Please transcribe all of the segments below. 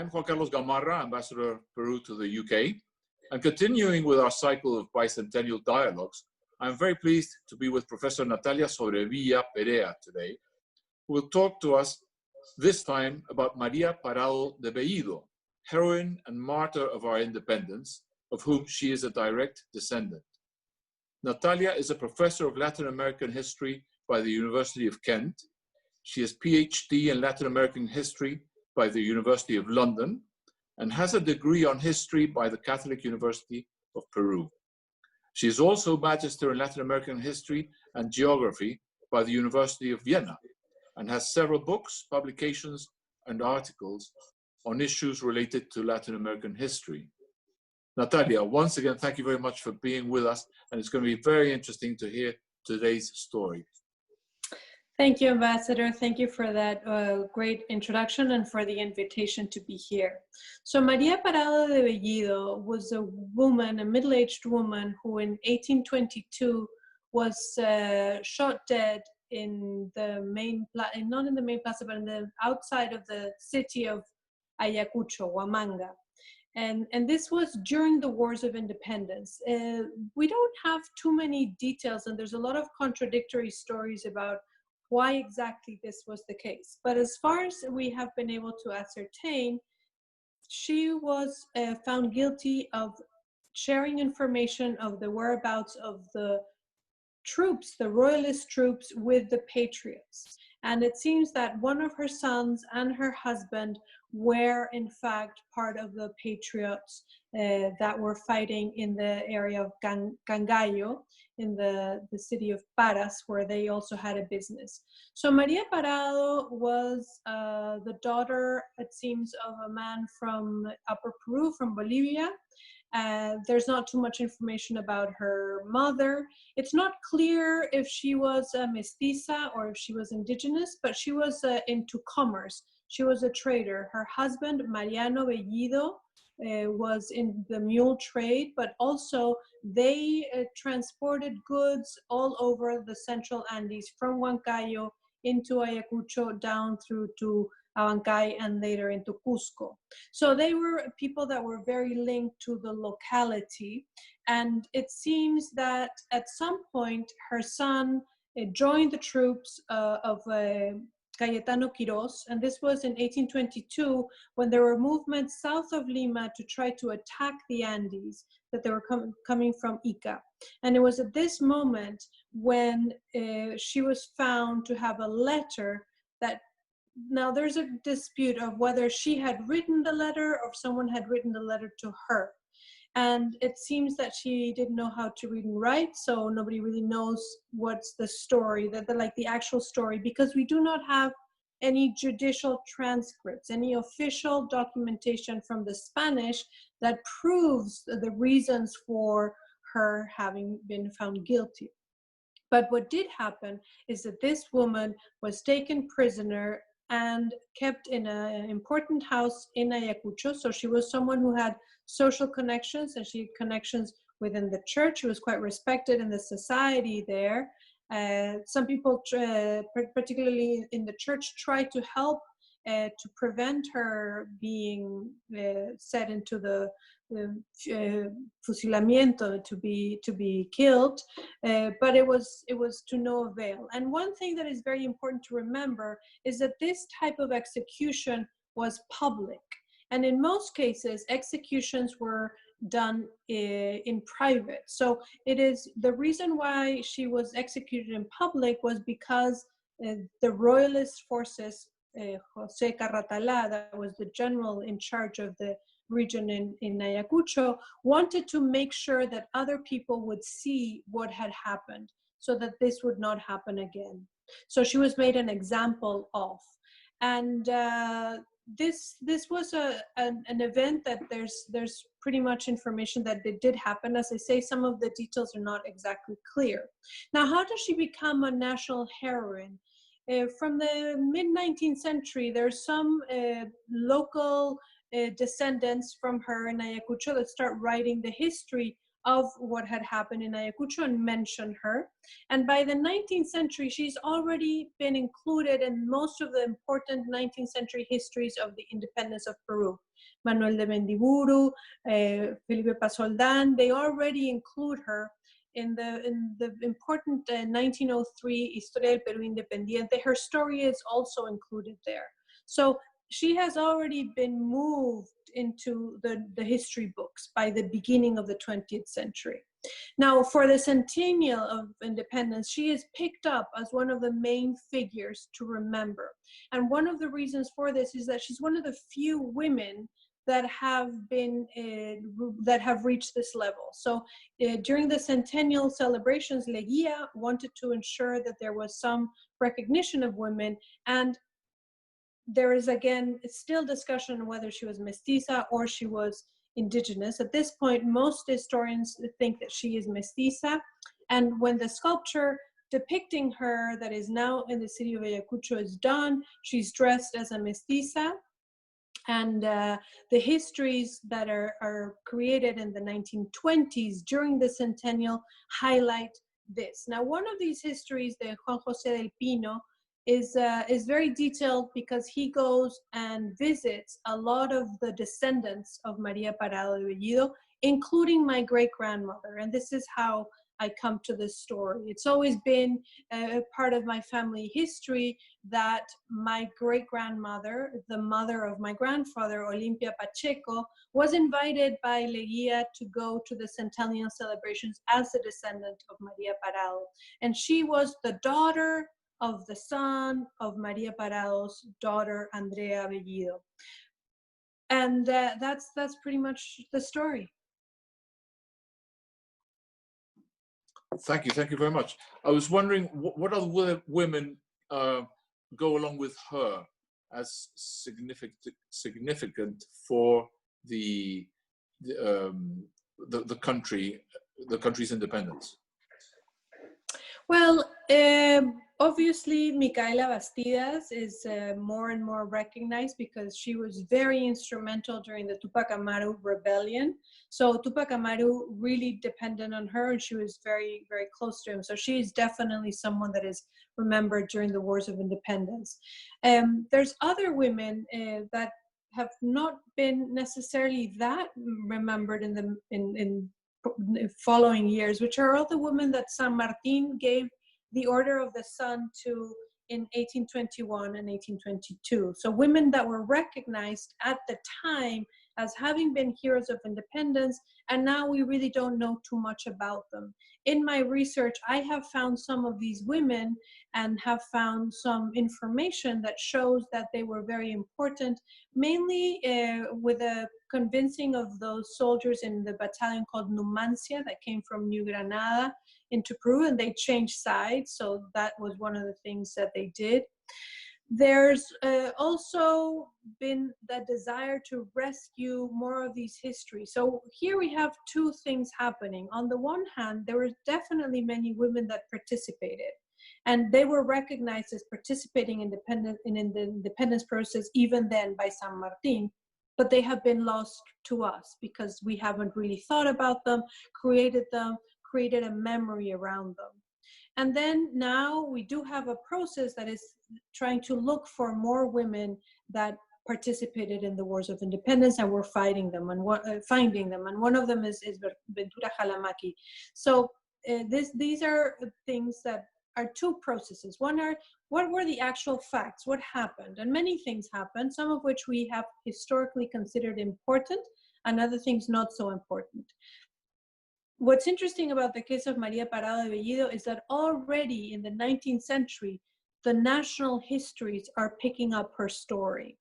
I'm Juan Carlos Gamarra, Ambassador of Peru to the UK. And continuing with our cycle of Bicentennial Dialogues, I'm very pleased to be with Professor Natalia Sobrevilla Perea today, who will talk to us this time about María Parado de Bellido, heroine and martyr of our independence, of whom she is a direct descendant. Natalia is a professor of Latin American history by the University of Kent. She has PhD in Latin American history by the University of London and has a degree on history by the Catholic University of Peru. She is also Magister in Latin American history and geography by the University of Vienna and has several books, publications, and articles on issues related to Latin American history. Natalia, once again, thank you very much for being with us, and it's going to be very interesting to hear today's story. Thank you, Ambassador. Thank you for that great introduction and for the invitation to be here. So María Parado de Bellido was a woman, a middle-aged woman, who in 1822 was shot dead in the main, not in the main plaza, but in the outside of the city of Ayacucho, Huamanga. And this was during the Wars of Independence. We don't have too many details, and there's a lot of contradictory stories about why exactly this was the case. But as far as we have been able to ascertain, she was found guilty of sharing information of the whereabouts of the troops, the royalist troops, with the patriots. And it seems that one of her sons and her husband were in fact part of the patriots that were fighting in the area of Cangallo, in the city of Paras, where they also had a business. So María Parado was the daughter, it seems, of a man from Upper Peru, from Bolivia. There's not too much information about her mother. It's not clear if she was a mestiza or if she was indigenous, but she was into commerce. She was a trader. Her husband, Mariano Bellido, was in the mule trade, but also they transported goods all over the central Andes, from Huancayo into Ayacucho, down through to Abancay, and later into Cusco. So they were people that were very linked to the locality. And it seems that at some point her son joined the troops of Cayetano Quiroz, and this was in 1822, when there were movements south of Lima to try to attack the Andes, that they were coming from Ica. And it was at this moment when she was found to have a letter that, now there's a dispute of whether she had written the letter or if someone had written the letter to her. And it seems that she didn't know how to read and write, so nobody really knows what's the story, the actual story, because we do not have any judicial transcripts, any official documentation from the Spanish that proves the reasons for her having been found guilty. But what did happen is that this woman was taken prisoner and kept in an important house in Ayacucho. So she was someone who had social connections, and she had connections within the church. She was quite respected in the society there. Some people, particularly in the church, tried to help to prevent her being set into the fusilamiento, to be killed, but it was to no avail. And one thing that is very important to remember is that this type of execution was public, and in most cases executions were done in private. So it is the reason why she was executed in public was because the royalist forces, José Carratalá, that was the general in charge of the region in Ayacucho, wanted to make sure that other people would see what had happened so that this would not happen again. So she was made an example of. And this was an event that there's pretty much information that it did happen. As I say, some of the details are not exactly clear. Now, how does she become a national heroine? From the mid-19th century, there's some local descendants from her in Ayacucho that start writing the history of what had happened in Ayacucho and mention her. And by the 19th century, she's already been included in most of the important 19th century histories of the independence of Peru. Manuel de Mendiburu, Felipe Pasoldán. They already include her in the important 1903 Historia del Perú Independiente. Her story is also included there. So she has already been moved into the history books by the beginning of the 20th century. Now, for the centennial of independence, she is picked up as one of the main figures to remember. And one of the reasons for this is that she's one of the few women that have reached this level. So during the centennial celebrations, Leguía wanted to ensure that there was some recognition of women, and there is again still discussion on whether she was mestiza or she was indigenous. At this point, most historians think that she is mestiza, and when the sculpture depicting her that is now in the city of Ayacucho is done, she's dressed as a mestiza. And the histories that are created in the 1920s during the centennial highlight this. Now, one of these histories, the Juan José del Pino, is very detailed because he goes and visits a lot of the descendants of María Parado de Bellido, including my great-grandmother. And this is how I come to this story. It's always been a part of my family history that my great-grandmother, the mother of my grandfather, Olimpia Pacheco, was invited by Leguía to go to the centennial celebrations as a descendant of María Parado. And she was the daughter of the son of María Parado's daughter, Andrea Bellido. And that's pretty much the story. Thank you very much. I was wondering, what other women go along with her as significant for the country's independence? Well, obviously, Micaela Bastidas is more and more recognized because she was very instrumental during the Tupac Amaru rebellion. So Tupac Amaru really depended on her, and she was very, very close to him. So she is definitely someone that is remembered during the wars of independence. There's other women that have not been necessarily that remembered in following years, which are all the women that San Martin gave the Order of the Sun to in 1821 and 1822. So women that were recognized at the time as having been heroes of independence, and now we really don't know too much about them. In my research, I have found some of these women and have found some information that shows that they were very important, mainly with a convincing of those soldiers in the battalion called Numancia that came from New Granada into Peru, and they changed sides. So that was one of the things that they did. There's also been that desire to rescue more of these histories. So here we have two things happening. On the one hand, there were definitely many women that participated, and they were recognized as participating in the independence process even then by San Martin, but they have been lost to us because we haven't really thought about them, created a memory around them. And then now we do have a process that is trying to look for more women that participated in the wars of independence, and we're fighting them and finding them. And one of them is Ventura Jalamaki. So these are things that are two processes. One are, what were the actual facts? What happened? And many things happened, some of which we have historically considered important, and other things not so important. What's interesting about the case of María Parado de Bellido is that already in the 19th century, the national histories are picking up her story.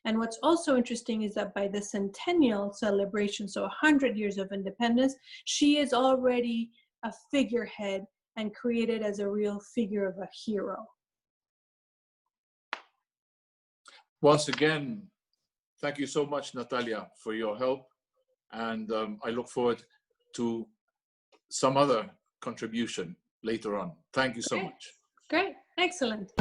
And what's also interesting is that by the centennial celebration, so 100 years of independence, she is already a figurehead and created as a real figure of a hero. Once again, thank you so much, Natalia, for your help. And I look forward to some other contribution later on. Thank you so much. Great, excellent.